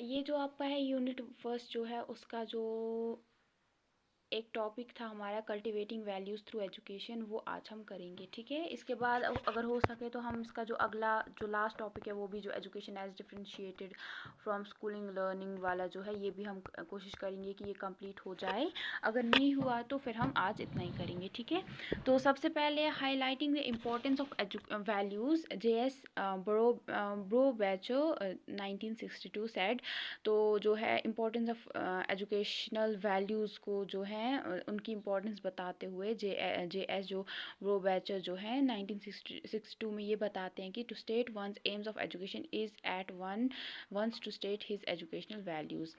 ये जो आपका है यूनिट फर्स्ट जो है उसका जो एक टॉपिक था हमारा कल्टीवेटिंग वैल्यूज़ थ्रू एजुकेशन, वो आज हम करेंगे। ठीक है, इसके बाद अगर हो सके तो हम इसका जो अगला जो लास्ट टॉपिक है वो भी जो education as differentiated from schooling learning वाला जो है ये भी हम कोशिश करेंगे कि ये कंप्लीट हो जाए। अगर नहीं हुआ तो फिर हम आज इतना ही करेंगे। ठीक है, तो सबसे पहले highlighting the importance of values, JS Brubacher 1962 said. तो जो है इम्पोर्टेंस ऑफ एजुकेशनल वैल्यूज़ को जो है उनकी इम्पोर्टेंस बताते हुए JS जो वो बैचर जो है 1962 में ये बताते हैं कि to state one's aims of education is at once to state his educational values.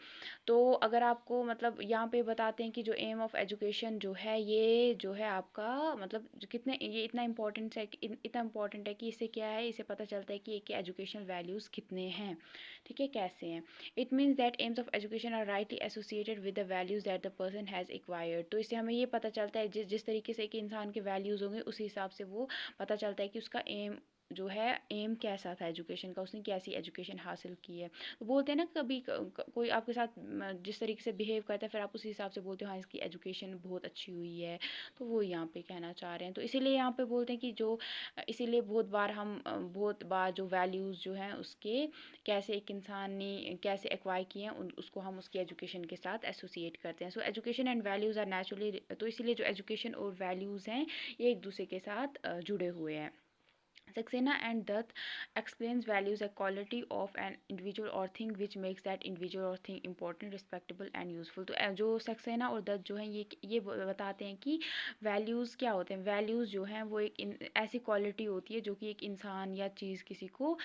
तो अगर आपको मतलब यहाँ पे बताते हैं कि जो एम ऑफ एजुकेशन जो है ये जो है आपका मतलब कितने ये इतना इम्पोर्टेंट है इतना इम्पोर्टेंट है कि इससे क्या है, इसे पता चलता है कि एजुकेशनल वैल्यूज़ कितने हैं। ठीक है, कैसे हैं। It means that aims of education are rightly associated with the values that the person has acquired. तो इससे हमें ये पता चलता है जिस तरीके से कि इंसान के वैल्यूज़ होंगे उसी हिसाब से वो पता चलता है कि उसका एम जो है एम कैसा था एजुकेशन का, उसने कैसी एजुकेशन हासिल की है। तो बोलते हैं ना कभी कोई आपके साथ जिस तरीके से बिहेव करता है फिर आप उसी हिसाब से बोलते हो हाँ इसकी एजुकेशन बहुत अच्छी हुई है। तो वो यहाँ पे कहना चाह रहे हैं। तो इसीलिए यहाँ पे बोलते हैं कि जो इसीलिए बहुत बार जो वैल्यूज़ जो हैं उसके कैसे एक इंसान ने कैसे एक्वायर किए हैं उसको हम उसकी एजुकेशन के साथ एसोसिएट करते हैं। So education and values are naturally, तो इसीलिए जो एजुकेशन और वैल्यूज़ हैं ये एक दूसरे के साथ जुड़े हुए हैं। Saxena and Dutt explains values a quality of an individual or thing which makes that individual or thing important, respectable and useful। तो जो सक्सेना और दत्त जो हैं ये बताते हैं कि वैल्यूज़ क्या होते हैं। वैल्यूज़ जो हैं वो एक ऐसी क्वालिटी होती है जो कि एक इंसान या चीज़ किसी को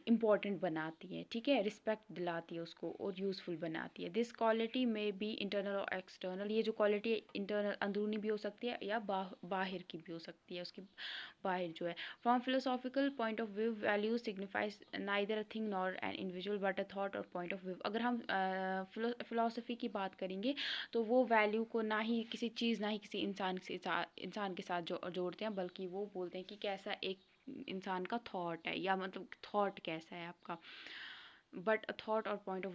इम्पॉर्टेंट बनाती है। ठीक है, रिस्पेक्ट दिलाती है उसको और यूज़फुल बनाती है। दिस क्वालिटी में बी इंटरनल और एक्सटर्नल, ये जो क्वालिटी इंटरनल अंदरूनी भी हो सकती है या बाहर की भी हो सकती है, उसकी बाहर जो है। From philosophical point of view, value signifies neither a thing nor an individual but a thought or point of view। अगर हम फिलोसफी की बात करेंगे तो वो वैल्यू को ना ही किसी चीज़ ना ही किसी इंसान के साथ जोड़ते हैं, बल्कि वो बोलते हैं कि कैसा एक इंसान का थॉट है या मतलब थॉट कैसा है आपका। बट अ थॉट और पॉइंट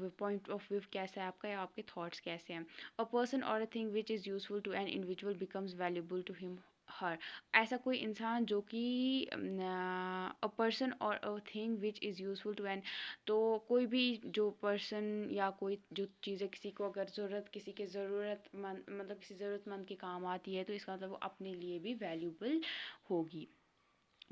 ऑफ व्यू कैसा है आपका या आपके थॉट्स कैसे हैं। अ पर्सन और a thing which is useful to an individual becomes valuable to him her. ऐसा कोई इंसान जो कि अ पर्सन और a thing which is useful to an, तो कोई भी जो पर्सन या कोई जो चीज़ें किसी को अगर किसी के ज़रूरतमंद मतलब किसी ज़रूरतमंद के काम आती है तो इसका मतलब वो अपने लिए भी वैल्यूबल होगी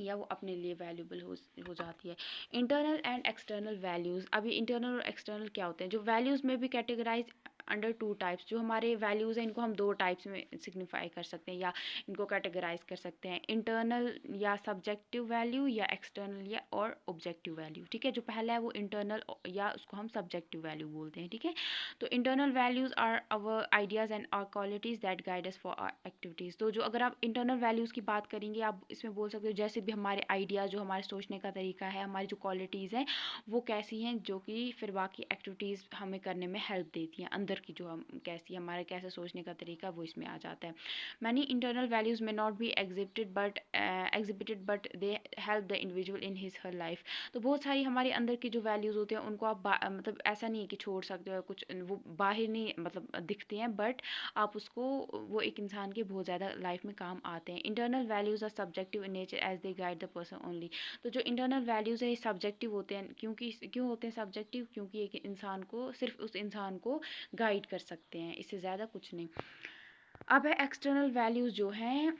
या वो अपने लिए वैल्यूबल हो जाती है। इंटरनल एंड एक्सटर्नल वैल्यूज़, अभी इंटरनल और एक्सटर्नल क्या होते हैं। जो वैल्यूज़ में भी कैटेगराइज अंडर टू टाइप्स, जो हमारे वैल्यूज़ हैं इनको हम दो टाइप्स में सिग्निफाई कर सकते हैं या इनको कैटेगराइज कर सकते हैं। इंटरनल या सब्जेक्टिव वैल्यू या एक्सटर्नल या और ऑब्जेक्टिव वैल्यू। ठीक है, जो पहला है वो इंटरनल या उसको हम सब्जेक्टिव वैल्यू बोलते हैं। ठीक है, तो internal values are our ideas and our qualities that guide us for our activities. तो जो अगर आप इंटरनल वैल्यूज़ की बात करेंगे आप इसमें बोल सकते हो जैसे भी हमारे आइडिया जो हमारे सोचने का तरीका है, हमारी जो क्वालिटीज़ हैं वो कैसी हैं जो कि फिर बाकी एक्टिविटीज़ हमें करने में हेल्प देती हैं। अंदर की जो हम कैसी हमारे कैसे सोचने का तरीका वो इसमें आ जाता है। मैनी इंटरनल वैल्यूज़ में not be exhibited but they help the individual in his her life. तो बहुत सारी हमारे अंदर की जो वैल्यूज़ होते हैं उनको आप मतलब ऐसा नहीं है कि छोड़ सकते हो, कुछ वो बाहर नहीं मतलब दिखते हैं बट आप उसको वो एक इंसान के बहुत ज़्यादा लाइफ में काम आते हैं। Internal values are subjective in nature as they guide the person only. तो जो इंटरनल वैल्यूज़ है ये सब्जेक्टिव होते हैं। क्यों होते हैं सब्जेक्टिव? क्योंकि एक इंसान को सिर्फ उस इंसान को गाइड कर सकते हैं, इससे ज़्यादा कुछ नहीं। अब है एक्सटर्नल वैल्यूज़ जो हैं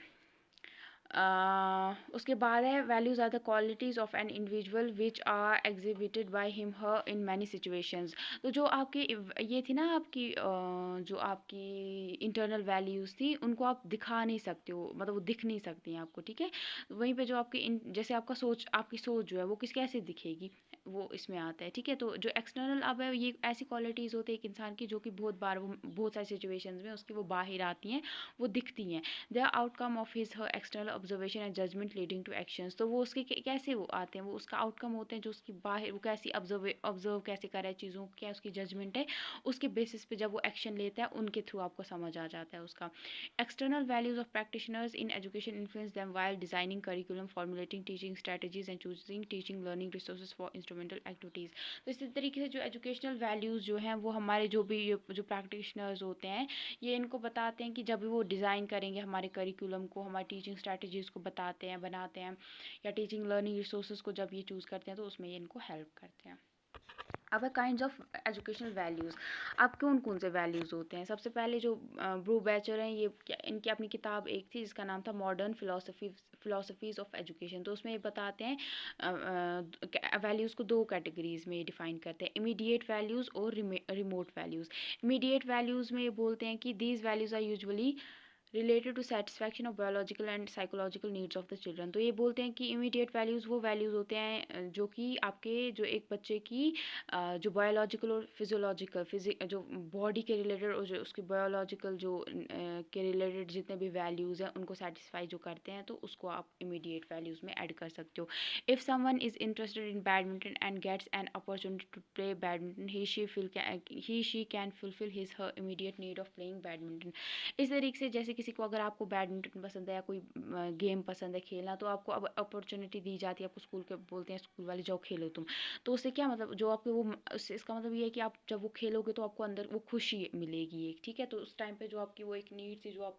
उसके बाद है values are the qualities of an individual which are exhibited by him her in many situations. तो जो आपकी ये थी ना आपकी जो आपकी इंटरनल वैल्यूज़ थी उनको आप दिखा नहीं सकते हो, मतलब वो दिख नहीं सकती हैं आपको। ठीक है, वहीं पे जो आपकी जैसे आपकी सोच जो है वो कैसे दिखेगी वो इसमें आता है। ठीक है, तो जो एक्सटर्नल अब है ये ऐसी क्वालिटीज़ होती है एक इंसान की जो कि बहुत बार वो बहुत सारी सिचुएशंस में उसकी वो बाहर आती हैं, वो दिखती हैं। The outcome of his her external observation and judgement leading to actions. तो वो उसके कैसे वो आते हैं, वो उसका आउटकम होते हैं जो उसकी बाहर वो कैसी ऑब्जर्व कैसे कर रहा है चीज़ों को, क्या उसकी जजमेंट है, उसके बेसिस पे जब वो एक्शन लेता है उनके थ्रू आपको समझ आ जाता है उसका। External values of practitioners in education influence them while designing curriculum, formulating teaching strategies and choosing teaching learning resources for instrument instrumental activities. तो इसी तरीके से जो एजुकेशनल वैल्यूज़ जो हैं वो हमारे जो भी जो प्रैक्टिशनर्स होते हैं ये इनको बताते हैं कि जब भी वो डिज़ाइन करेंगे हमारे करिकुलम को, हमारी टीचिंग स्ट्रैटेजीज़ को बताते हैं, बनाते हैं, या टीचिंग लर्निंग रिसोर्सेज को जब ये चूज़ करते हैं तो उसमें ये इनको हेल्प करते हैं। अब है काइंड्स ऑफ एजुकेशनल वैल्यूज़। अब कौन कौन से वैल्यूज़ होते हैं? सबसे पहले जो ब्रू बैचर हैं, ये इनकी अपनी किताब एक थी जिसका नाम था मॉडर्न फिलोसफीज़ ऑफ एजुकेशन। तो उसमें ये बताते हैं वैल्यूज़ को दो कैटेगरीज में डिफाइन करते हैं, इमीडिएट वैल्यूज़ और रिमोट वैल्यूज़। इमीडिएट वैल्यूज़ में ये बोलते हैं कि these values are usually related to satisfaction of biological and psychological needs of the children. तो ये बोलते हैं कि इमीडिएट वैल्यूज़ वो वैल्यूज़ होते हैं जो कि आपके जो एक बच्चे की जो बायोलॉजिकल और फिजियोलॉजिकल जो बॉडी के रिलेटेड और जो उसकी बायोलॉजिकल जो के रिलेटेड जितने भी वैल्यूज़ हैं उनको सेटिस्फाई जो करते हैं, तो उसको आप इमीडिएट वैल्यूज़ में ऐड कर सकते हो। If someone is interested in badminton and gets an opportunity to play badminton, he she can fulfil his her immediate need of playing badminton. इस तरीके से जैसे किसी को अगर आपको बैडमिंटन पसंद है या कोई गेम पसंद है खेलना, तो आपको अब अपॉर्चुनिटी दी जाती है, आपको स्कूल के बोलते हैं स्कूल वाले जाओ खेलो तुम। तो उससे क्या मतलब जो आपके वो इसका मतलब ये है कि आप जब वो खेलोगे तो आपको अंदर वो खुशी मिलेगी एक, ठीक है। तो उस टाइम पे जो आपकी वो एक नीड थी जो आप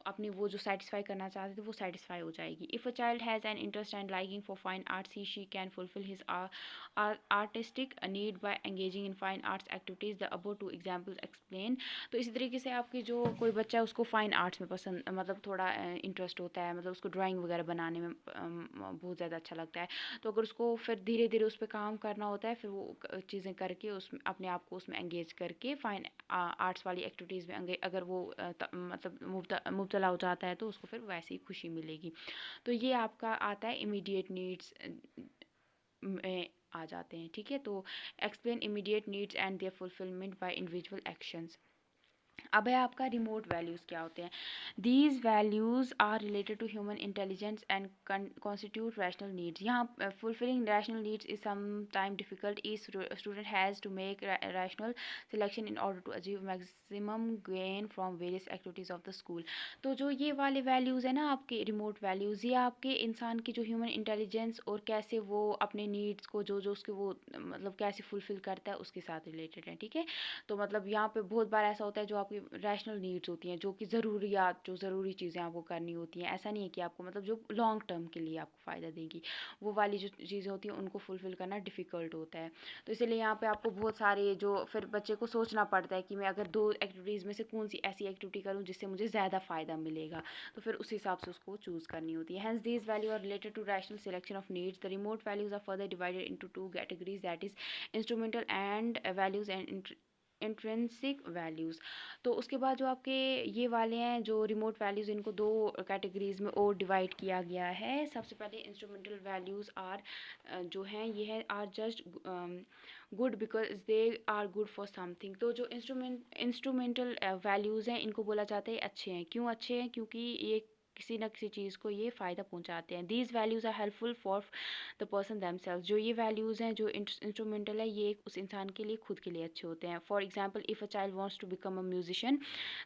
अपनी वो जो सेटिस्फाई करना चाहते थे वो सेटिस्फाई हो जाएगी। If a child has an interest and liking for fine arts, he she can fulfil his artistic need bye engaging in fine arts activities. The above two examples explain. तो इसी तरीके से आपकी जो कोई बच्चा है उसको फ़ाइन आर्ट्स में पसंद मतलब थोड़ा इंटरेस्ट होता है, मतलब उसको ड्राइंग वगैरह बनाने में बहुत ज़्यादा अच्छा लगता है। तो अगर उसको फिर धीरे धीरे उस पर काम करना होता है, फिर वो चीज़ें करके उस अपने आप को उसमें एंगेज करके फ़ाइन आर्ट्स वाली एक्टिविटीज़ में अगर वो मतलब मुब्तला हो जाता है तो उसको फिर वैसे ही खुशी मिलेगी। तो ये आपका आता है इमीडिएट नीड्स में आ जाते हैं, ठीक है। तो explain immediate needs and their fulfilment by individual actions. अब है आपका रिमोट वैल्यूज़ क्या होते हैं। These values are related to human intelligence and constitute rational needs. यहाँ fulfilling rational needs is some time difficult. Each student has to make rational selection in order to achieve maximum gain from various activities of the school. तो जो ये वाले values है ना आपके remote values, ये आपके इंसान की जो ह्यूमन इंटेलिजेंस और कैसे वो अपने नीड्स को जो जो उसके वो मतलब कैसे फुलफिल करता है उसके साथ रिलेटेड है, ठीक है। तो मतलब यहाँ पे बहुत बार ऐसा होता है जो आपकी रैशनल नीड्स होती हैं, जो कि ज़रूरियात जो ज़रूरी चीज़ें आपको करनी होती हैं, ऐसा नहीं है कि आपको मतलब जो लॉन्ग टर्म के लिए आपको फ़ायदा देगी, वो वाली जो चीज़ें होती हैं उनको फुलफ़िल करना डिफ़िकल्ट होता है। तो इसीलिए यहाँ पे आपको बहुत सारे जो फिर बच्चे को सोचना पड़ता है कि मैं अगर 2 एक्टिविटीज़ में से कौन-सी ऐसी एक्टिविटी करूँ जिससे मुझे ज़्यादा फ़ायदा मिलेगा, तो फिर उस हिसाब से उसको चूज़ करनी होती है। Hence these value are related to rational selection of needs. The remote values are further divided into 2 categories, that is instrumental and values and intrinsic values. तो उसके बाद जो आपके ये वाले हैं जो रिमोट वैल्यूज़, इनको दो कैटेगरीज़ में और डिवाइड किया गया है। सबसे पहले इंस्ट्रूमेंटल वैल्यूज़ आर जो हैं ये है are just good because they are good for something. तो जो इंस्ट्रूमेंटल वैल्यूज़ हैं इनको बोला जाता है अच्छे हैं। क्यों अच्छे हैं? क्योंकि ये किसी न किसी चीज़ को ये फ़ायदा पहुंचाते हैं। These values are helpful for the person themselves. जो ये वैल्यूज़ हैं जो इंस्ट्रूमेंटल है ये उस इंसान के लिए खुद के लिए अच्छे होते हैं। For example if a child wants to become a musician,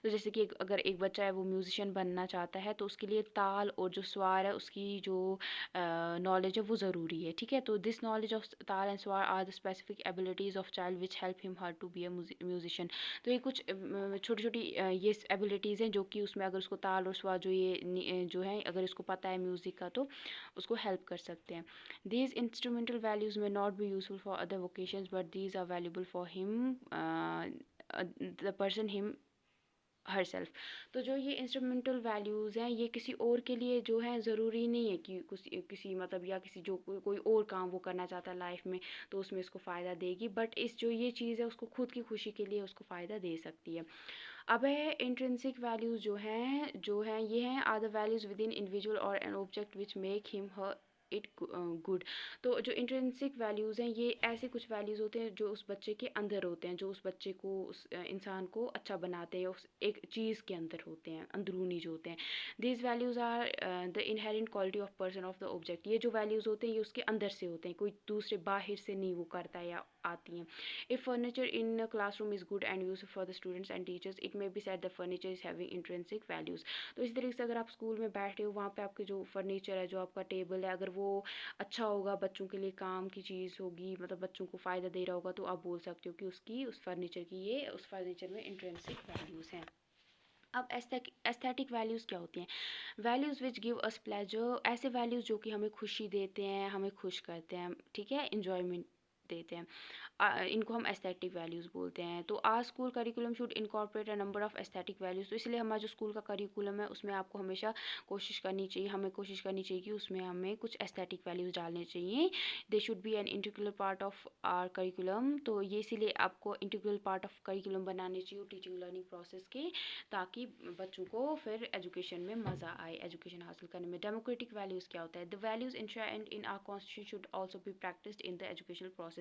तो जैसे कि अगर एक बच्चा है वो म्यूजिशियन बनना चाहता है तो उसके लिए ताल और जो स्वर है उसकी जो नॉलेज है वो ज़रूरी है, ठीक है। तो this knowledge of taal and swar are the specific abilities of child which help him her to be a musician. तो ये कुछ छोटी छोटी ये एबिलिटीज़ हैं जो कि उसमें अगर उसको ताल और स्वर जो ये जो है अगर इसको पता है म्यूज़िक का तो उसको हेल्प कर सकते हैं। These instrumental values may not be useful for other vocations, but these are valuable for him, the person him herself। तो जो ये इंस्ट्रूमेंटल वैल्यूज़ हैं ये किसी और के लिए जो है ज़रूरी नहीं है कि किसी मतलब या किसी जो कोई और काम वो करना चाहता है लाइफ में तो उसमें इसको फ़ायदा देगी, बट इस जो ये चीज़ है उसको खुद की खुशी के लिए उसको फ़ायदा दे सकती है। अब है इंट्रिंसिक वैल्यूज़ जो हैं ये हैं are the values within individual और an object which make him her it good. तो जो इंट्रिंसिक वैल्यूज़ हैं ये ऐसे कुछ वैल्यूज़ होते हैं जो उस बच्चे के अंदर होते हैं, जो उस बच्चे को उस इंसान को अच्छा बनाते हैं, उस एक चीज़ के अंदर होते हैं, अंदरूनी जो होते हैं। These values are the inherent quality of person of the object. ये जो वैल्यूज़ होते हैं ये उसके अंदर से होते हैं, कोई दूसरे बाहर से नहीं वो करता है या आती हैं। If furniture in classroom is good and use for the students and teachers, it may be said the furniture is having intrinsic values. तो इस तरीके से अगर आप स्कूल में बैठे हो, वहाँ पे आपके जो फर्नीचर है, जो आपका टेबल है, अगर वो अच्छा होगा, बच्चों के लिए काम की चीज़ होगी, मतलब बच्चों को फ़ायदा दे रहा होगा, तो आप बोल सकते हो कि उस फर्नीचर में इंट्रिंसिक वैल्यूज़ हैं। अब एस्थेटिक वैल्यूज़ क्या होती हैं? Values which give us pleasure, ऐसे वैल्यूज़ जो कि हमें खुशी देते हैं, हमें खुश करते हैं, ठीक है, इंजॉयमेंट देते हैं। इनको हम एस्थेटिक वैल्यूज़ बोलते हैं। तो our school curriculum should incorporate a number of aesthetic values. तो इसलिए हमारा जो स्कूल का करिकुलम है, उसमें आपको हमेशा हमें कोशिश करनी चाहिए कि उसमें हमें कुछ एस्थेटिक वैल्यूज़ डालने चाहिए। They should be an integral part of our curriculum. तो ये इसीलिए आपको इंटीग्रल पार्ट ऑफ करिकुलम बनाने चाहिए टीचिंग लर्निंग प्रोसेस के, ताकि बच्चों को फिर एजुकेशन में मज़ा आए, एजुकेशन हासिल करने में। डेमोक्रेटिक वैल्यूज़ क्या होता है? The values ensured in our constitution should also be practised in the educational process.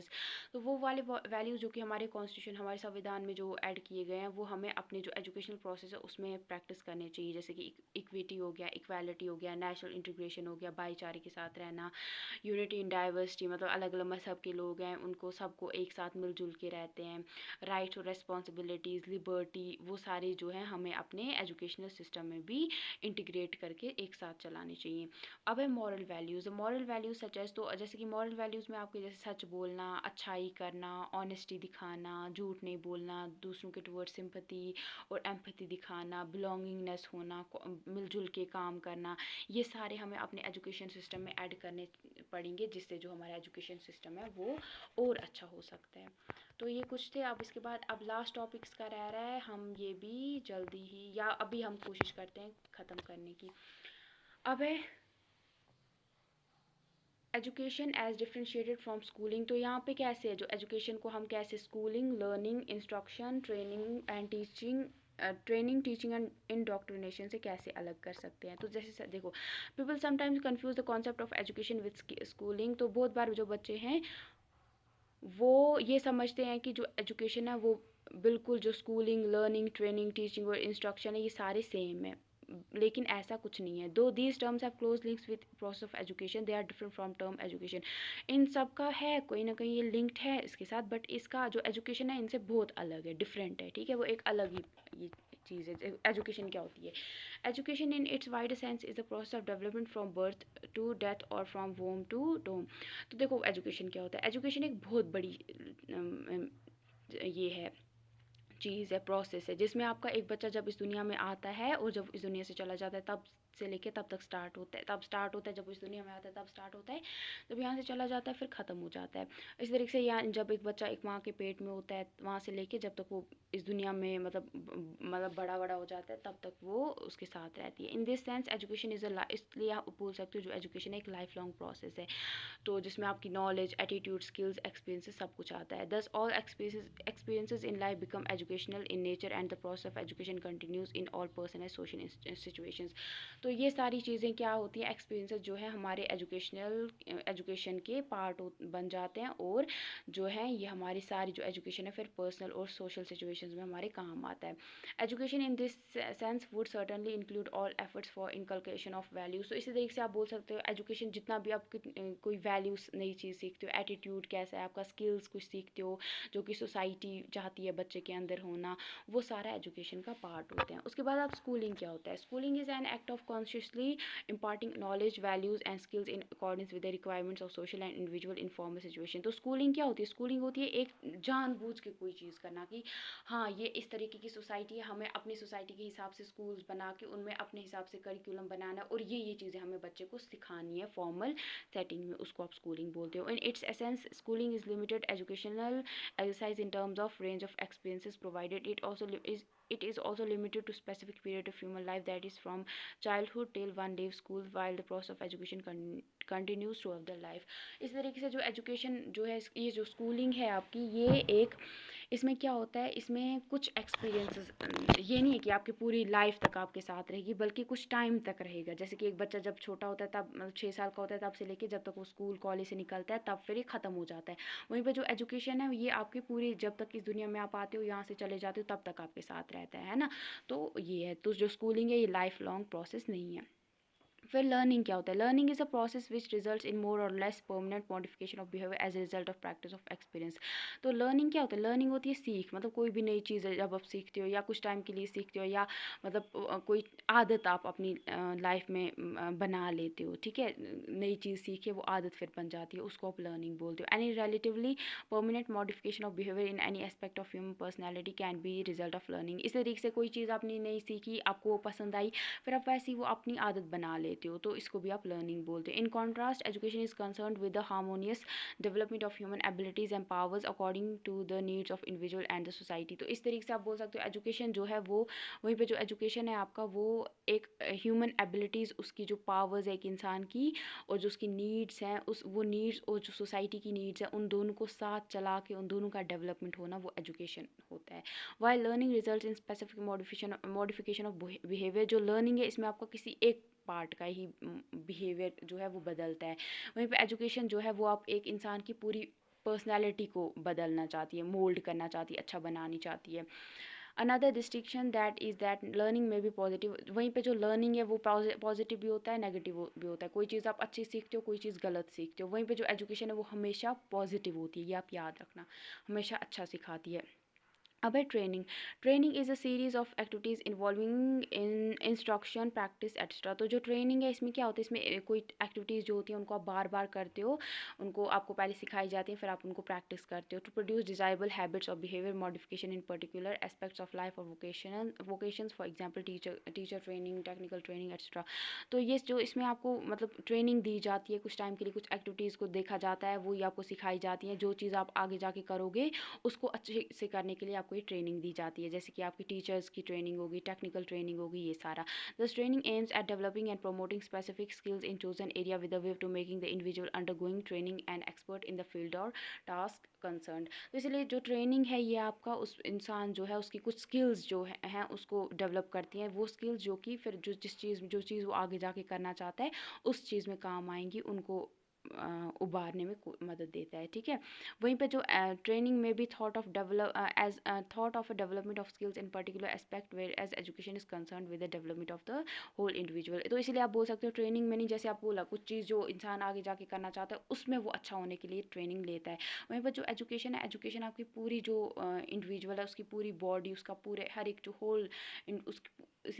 तो वो वाले वैल्यूज़ जो कि हमारे कॉन्स्टिट्यूशन, हमारे संविधान में जो ऐड किए गए हैं, वो हमें अपने जो एजुकेशनल प्रोसेस है उसमें प्रैक्टिस करने चाहिए। जैसे कि इक्विटी हो गया, इक्वालिटी हो गया, नेशनल इंटीग्रेशन हो गया, भाईचारे के साथ रहना, यूनिटी इन डाइवर्सिटी, मतलब अलग अलग मजहब के लोग हैं, उनको सबको एक साथ मिलजुल के रहते हैं। राइट्स और रिस्पॉन्सिबिलिटीज़, लिबर्टी, वो सारी जो है हमें अपने एजुकेशनल सिस्टम में भी इंटीग्रेट करके एक साथ चलानी चाहिए। अब है मॉरल वैल्यूज़ सच एज, तो जैसे कि मॉरल वैल्यूज़ में आपके जैसे सच बोलना, अच्छाई करना, ऑनेस्टी दिखाना, झूठ नहीं बोलना, दूसरों के टुवर्ड्स सिंपैथी और एम्पैथी दिखाना, बिलोंगिंगनेस होना, मिलजुल के काम करना, ये सारे हमें अपने एजुकेशन सिस्टम में ऐड करने पड़ेंगे, जिससे जो हमारा एजुकेशन सिस्टम है वो और अच्छा हो सकता है। तो ये कुछ थे। अब इसके बाद अब लास्ट टॉपिक्स का रह रहा है, हम ये भी जल्दी ही या अभी हम कोशिश करते हैं ख़त्म करने की। अब है education as differentiated from schooling. तो यहाँ पे कैसे है, जो एजुकेशन को हम कैसे schooling, learning, instruction, training, teaching and indoctrination से कैसे अलग कर सकते हैं। तो जैसे देखो, people sometimes confuse the concept of education with schooling. तो बहुत बार जो बच्चे हैं वो ये समझते हैं कि जो एजुकेशन है वो बिल्कुल जो स्कूलिंग, लर्निंग, ट्रेनिंग, टीचिंग और इंस्ट्रक्शन है, ये सारे सेम है। लेकिन ऐसा कुछ नहीं है। Though these terms have close links with process of education, they are different from term education. इन सब का है कोई ना कहीं ये लिंक्ड है इसके साथ, बट इसका जो एजुकेशन है इनसे बहुत अलग है, डिफरेंट है, ठीक है, वो एक अलग ही ये चीज़ है। एजुकेशन क्या होती है? Education in its wide sense is the process of development from birth to death और फ्रॉम होम टू टोम। तो देखो एजुकेशन क्या होता है? एजुकेशन एक बहुत बड़ी ये है, चीज़ है, प्रोसेस है, जिसमें आपका एक बच्चा जब इस दुनिया में आता है और जब इस दुनिया से चला जाता है, तब से लेके तब तक स्टार्ट होता है, जब वो इस दुनिया में आता है तब स्टार्ट होता है, जब यहाँ से चला जाता है फिर ख़त्म हो जाता है। इस तरीके से यहाँ जब एक बच्चा एक माँ के पेट में होता है, वहाँ से लेके जब तक वो इस दुनिया में मतलब बड़ा बड़ा हो जाता है, तब तक वो उसके साथ रहती है। इन दिस सेंस एजुकेशन इज़ इसलिए आप बोल सकते हो जो एजुकेशन है एक लाइफ लॉन्ग प्रोसेस है, तो जिसमें आपकी नॉलेज, एटीट्यूड, स्किल्स, एक्सपीरियंसेस सब कुछ आता है। दस all experiences in life become educational in nature and the process of education continues in all person and social situations. तो ये सारी चीज़ें क्या होती हैं? एक्सपीरियंसेस जो है हमारे एजुकेशन के पार्ट बन जाते हैं, और जो है ये हमारी सारी जो एजुकेशन है फिर पर्सनल और सोशल सिचुएशंस में हमारे काम आता है। Education in this sense would certainly include all efforts for inculcation of values. तो इसी तरीके से आप बोल सकते हो एजुकेशन जितना भी आप कोई वैल्यूज़ नई चीज़ सीखते हो, एटीट्यूड कैसा है आपका, स्किल्स कुछ सीखते हो जो कि सोसाइटी चाहती है बच्चे के अंदर होना, वो सारा एजुकेशन का पार्ट होते हैं। उसके बाद आप स्कूलिंग क्या होता है? Schooling is an act of consciously imparting knowledge, values and skills in accordance with the requirements of social and individual in formal situation। तो स्कूलिंग क्या होती है? स्कूलिंग होती है एक जानबूझ के कोई चीज़ करना कि हाँ ये इस तरीके की सोसाइटी है, हमें अपनी सोसाइटी के हिसाब से स्कूल्स बना के उनमें अपने हिसाब से करिकुलम बनाना, और ये चीज़ें हमें बच्चे को सिखानी है फॉर्मल सेटिंग में, उसको आप स्कूलिंग बोलते हो। In its essence schooling is limited educational exercise in terms of range of experiences provided. It is also limited to specific period of human life, that is from childhood till one leaves school, while the process of education continues throughout their life। इस तरीके से जो education जो है, ये जो schooling है आपकी, ये एक, इसमें क्या होता है, इसमें कुछ एक्सपीरियंसेस, ये नहीं है कि आपकी पूरी लाइफ तक आपके साथ रहेगी, बल्कि कुछ टाइम तक रहेगा। जैसे कि एक बच्चा जब छोटा होता है तब 6 साल का होता है, तब से लेके जब तक वो स्कूल कॉलेज से निकलता है तब फिर ये ख़त्म हो जाता है। वहीं पर जो एजुकेशन है ये आपकी पूरी, जब तक इस दुनिया में आप आते हो, यहाँ से चले जाते हो, तब तक आपके साथ रहता है ना। तो ये है, तो जो स्कूलिंग है ये लाइफ लॉन्ग प्रोसेस नहीं है। फिर लर्निंग क्या होता है? Learning is a process which results in more और less permanent modification of behaviour as a result of practice of experience. तो लर्निंग क्या होता है? लर्निंग होती है सीख, मतलब कोई भी नई चीज़ है जब आप सीखते हो या कुछ टाइम के लिए सीखते हो, या मतलब कोई आदत आप अपनी लाइफ में बना लेते हो, ठीक है? नई चीज़ सीखे वो आदत फिर बन जाती है, उसको आप लर्निंग बोलते हो। Any relatively permanent modification of behaviour in any aspect of human personality can be result of learning. इस तरीके से कोई चीज़ आपने नहीं सीखी, आपको वो पसंद आई, फिर आप वैसी वो अपनी आदत बना लेते हो, तो इसको भी आप लर्निंग बोलते हो। In contrast education is concern with the harmonious development of human abilities and powers according to the needs of individual and the society. तो इस तरीके से आप बोल सकते हो एजुकेशन जो है वो, वहीं पे जो एजुकेशन है आपका वो एक ह्यूमन एबिलिटीज़, उसकी जो पावर्स है एक इंसान की, और जो उसकी नीड्स हैं उस वो नीड्स और जो सोसाइटी की नीड्स हैं उन दोनों को साथ चला के उन दोनों का डेवलपमेंट होना वो एजुकेशन होता है। While learning result in specific modification of behaviour, जो लर्निंग है इसमें आपका किसी एक पार्ट का ही बिहेवियर जो है वो बदलता है। वहीं पे एजुकेशन जो है वो आप एक इंसान की पूरी पर्सनैलिटी को बदलना चाहती है, मोल्ड करना चाहती है, अच्छा बनानी चाहती है। Another distinction that is that learning में भी पॉजिटिव, वहीं पे जो लर्निंग है वो पॉजिटिव भी होता है, नेगेटिव भी होता है। कोई चीज़ आप अच्छी सीखते हो, कोई चीज़ गलत सीखते हो। वहीं पे जो एजुकेशन है वो हमेशा पॉजिटिव होती है, ये आप याद रखना, हमेशा अच्छा सिखाती है। अब है training. Training is a series of activities involving in instruction practice extra. तो जो ट्रेनिंग है इसमें क्या होता है, इसमें कोई एक्टिविटीज़ जो होती है उनको आप बार बार करते हो, उनको आपको पहले सिखाई जाती है, फिर आप उनको प्रैक्टिस करते हो टू प्रोड्यूस डिजायरेबल हैबिट्स और behaviour modification in particular aspects of life और vocations, for example teacher training, technical training extra. तो ये जो इसमें आपको मतलब ट्रेनिंग दी जाती है, कुछ टाइम के लिए कुछ एक्टिविटीज़ को देखा जाता है, वो ही आपको सिखाई जाती है, जो चीज़ आप आगे जाके करोगे उसको अच्छे से करने के लिए आपको ये ट्रेनिंग दी जाती है, जैसे कि आपकी टीचर्स की ट्रेनिंग होगी, टेक्निकल ट्रेनिंग होगी, ये सारा। This training aims at developing and promoting specific skills in chosen area with a view to making the individual undergoing training and expert in the field और टास्क कंसर्न। तो इसलिए जो training है ये आपका उस इंसान जो है उसकी कुछ स्किल्स जो हैं उसको डेवलप करती हैं, वो स्किल्स जो कि फिर जो चीज़ वो आगे जाके करना चाहता है उस चीज़ में काम आएंगी, उनको उबारने में मदद देता है, ठीक है। वहीं पे जो ट्रेनिंग में भी thought of a development of skills in particular aspect whereas education is concern with the development of the whole individual. तो इसलिए आप बोल सकते हो ट्रेनिंग में नहीं, जैसे आप बोला कुछ चीज़ जो इंसान आगे जाके करना चाहता है उसमें वो अच्छा होने के लिए ट्रेनिंग लेता है। वहीं पर जो एजुकेशन है, एजुकेशन आपकी पूरी जो इंडिविजुअल है उसकी पूरी बॉडी, उसका पूरे हर एक जो होल उस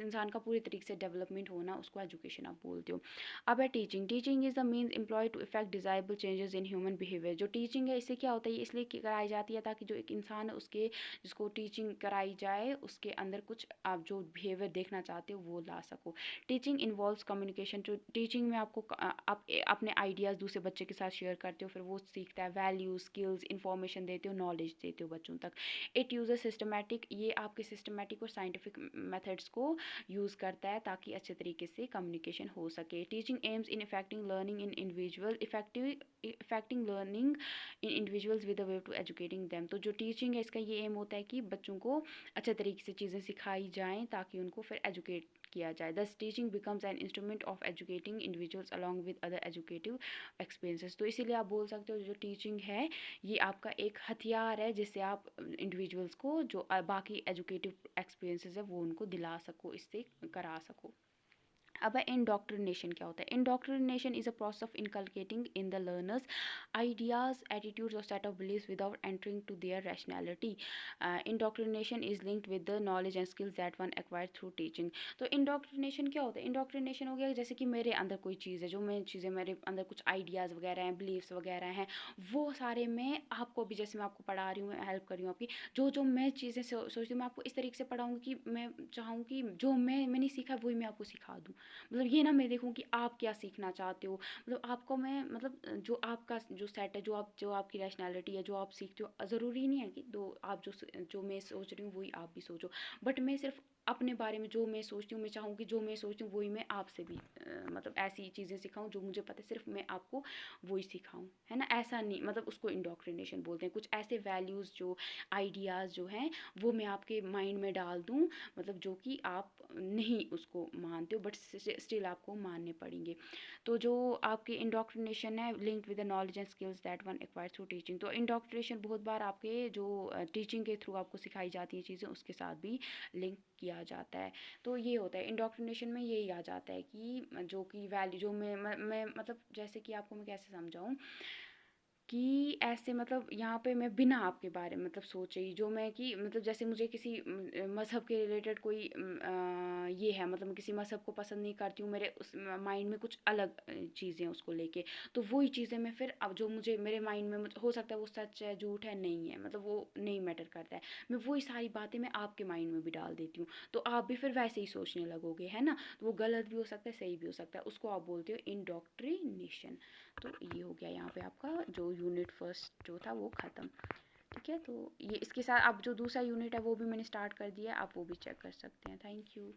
इंसान का पूरी तरीके से डेवलपमेंट होना, उसको एजुकेशन आप बोलते हो। अब है teaching. Teaching is the means employ to effect desirable changes in human behaviour. जो टीचिंग है इससे क्या होता है, ये इसलिए कराई जाती है ताकि जो एक इंसान है उसके, जिसको टीचिंग कराई जाए उसके अंदर कुछ आप जो बिहेवियर देखना चाहते हो वो ला सको। Teaching involves communication. जो टीचिंग में आपको आप अपने आइडियाज़ दूसरे बच्चे के साथ शेयर करते हो, फिर वो सीखता है, वैल्यू, स्किल्स, इन्फॉर्मेशन देते हो, नॉलेज देते हो बच्चों तक। इट यूज़ सिस्टमेटिक, ये आपके सिस्टमेटिक और साइंटिफिक मेथड्स को यूज़ करता है ताकि अच्छे तरीके से कम्युनिकेशन हो सके। Teaching aims in effecting learning in individual effecting learning in individuals with a way to educating them. तो जो टीचिंग है इसका ये एम होता है कि बच्चों को अच्छे तरीके से चीज़ें सिखाई जाएँ ताकि उनको फिर एजुकेट किया जाए। दस teaching becomes an instrument of educating individuals along with other educative experiences. तो इसीलिए आप बोल सकते हो जो टीचिंग है ये आपका एक हथियार है जिससे आप इंडिविजुअल्स को जो बाकी एजुकेटिव एक्सपीरियंसेस है वो उनको दिला सको, इससे करा सको। अब इंडोक्ट्रिनेशन क्या होता है? Indoctrination is a process of inculcating in the learners ideas, attitudes और set of beliefs without entering to their rationality. Indoctrination is linked with the knowledge and skills that one acquired through teaching. तो indoctrination क्या होता है? Indoctrination हो गया जैसे कि मेरे अंदर कोई चीज़ है, जो मैं चीज़ें मेरे अंदर कुछ आइडियाज़ वगैरह हैं, बिलीव्स वगैरह हैं, वो सारे मैं आपको भी, जैसे मैं आपको पढ़ा रही हूँ, हेल्प कर रही हूँ आपकी, जो मैं चीज़ें सोचती हूँ मैं आपको इस तरीके से पढ़ाऊँगी कि मैं चाहूँ कि जो मैंने सीखा वही मैं आपको सिखा दूँ। मतलब ये ना मैं देखूँ कि आप क्या सीखना चाहते हो, मतलब आपको मैं मतलब जो आपका जो सेट है, जो आपकी रैशनैलिटी है, जो आप सीखते हो, ज़रूरी नहीं है कि दो आप जो मैं सोच रही हूँ वही आप भी सोचो, बट मैं सिर्फ अपने बारे में जो मैं सोचती हूँ, मैं चाहूँ कि जो मैं सोचती हूँ वही मैं आपसे भी मतलब ऐसी चीज़ें सिखाऊँ जो मुझे पता है, सिर्फ मैं आपको वही सिखाऊँ, है ना? ऐसा नहीं, मतलब उसको इंडोक्ट्रिनेशन बोलते हैं। कुछ ऐसे वैल्यूज़ जो आइडियाज़ जो हैं वो मैं आपके माइंड में डाल दूँ, मतलब जो कि आप नहीं उसको मानते हो, बट स्टिल आपको मानने पड़ेंगे। तो जो आपकी इंडोक्ट्रिनेशन है linked with the knowledge and skills that one acquired through teaching, तो इंडोक्ट्रिनेशन बहुत बार आपके जो टीचिंग के थ्रू आपको सिखाई जाती हैं चीज़ें उसके साथ भी लिंक किया जाता है। तो ये होता है इंडोक्ट्रिनेशन में, यही आ जाता है कि जो कि वैल्यू जो मैं मतलब जैसे कि आपको मैं कैसे समझाऊँ कि ऐसे मतलब यहाँ पे मैं बिना आपके बारे में मतलब सोचे ही जो मैं कि मतलब जैसे मुझे किसी मज़हब के रिलेटेड कोई ये है, मतलब मैं किसी मज़हब को पसंद नहीं करती हूँ, मेरे उस माइंड में कुछ अलग चीज़ें हैं उसको लेके, तो वही चीज़ें मैं फिर अब जो मुझे मेरे माइंड में हो सकता है वो सच है झूठ है नहीं है, मतलब वो नहीं मैटर करता है, मैं वही सारी बातें मैं आपके माइंड में भी डाल देती हूँ, तो आप भी फिर वैसे ही सोचने लगोगे, है ना। तो वो गलत भी हो सकता है सही भी हो सकता है, उसको आप बोलते हो इंडोक्ट्रिनेशन। तो ये हो गया यहाँ पे आपका जो यूनिट फर्स्ट जो था वो ख़त्म। ठीक है, तो ये इसके साथ अब जो दूसरा यूनिट है वो भी मैंने स्टार्ट कर दिया है, आप वो भी चेक कर सकते हैं। Thank you.